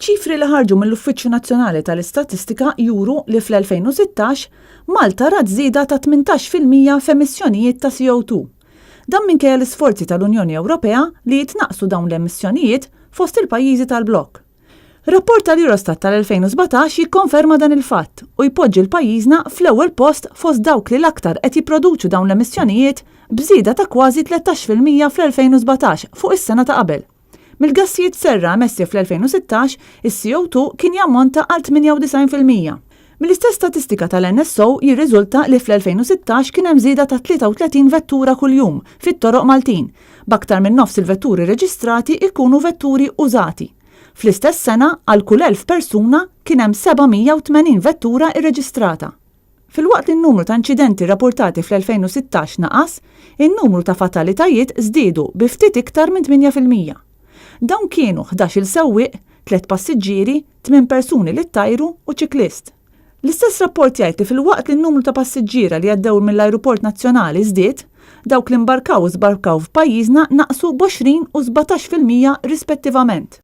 ċifri li ħarġu mill-Uffiċċju Nazzjonali tal-Istatistika juru li fl-2016 Malta rat żieda ta' 18% f'emissjonijiet ta' CO2. Dan minkejja l-isforzi tal-Unjoni Ewropea li jitnaqsu dawn l-emissjonijiet fost il-pajjiżi tal-blokk. Rapport tal-Eurostat tal-2017 jikkonferma dan il-fatt u jpoġġi l-pajjiżna fl-ewwel post fost dawk li l-aktar qed jipproduċu dawn l-emissjonijiet bżieda ta' kważi 13% fl-2017 fuq is-sena ta' qabel. Mill-gassijiet serra emessi fl-2016, is-CO2 kien jammonta għal 98%. Mill-istess statistika tal-NSO jirriżulta li fl-2016 kien hemm żieda ta' 33 vettura kuljum fit-toroq Maltin, b'aktar minn nofs il-vetturi reġistrati jkunu vetturi użati. Fl-istess sena għal kull 1000 persuna kien hemm 780 vettura irreġistrata. Filwaqt li n-numru ta' inċidenti rapportati fl-2016 naqas, in-numru ta' fatalitajiet żdiedu bi ftit iktar minn 8%. Dawn kienu 11 sewwieq, 3 passiġġieri, 8 persuni li ttajru u ċiklist. L-istess rapport jgħid li filwaqt li n-numru ta' passiġġiera li għaddew mill-ajruport nazzjonali żdied, dawk li mbarkaw u żbarkaw f'pajjiżna naqsu b'20 u 17% rispettivament.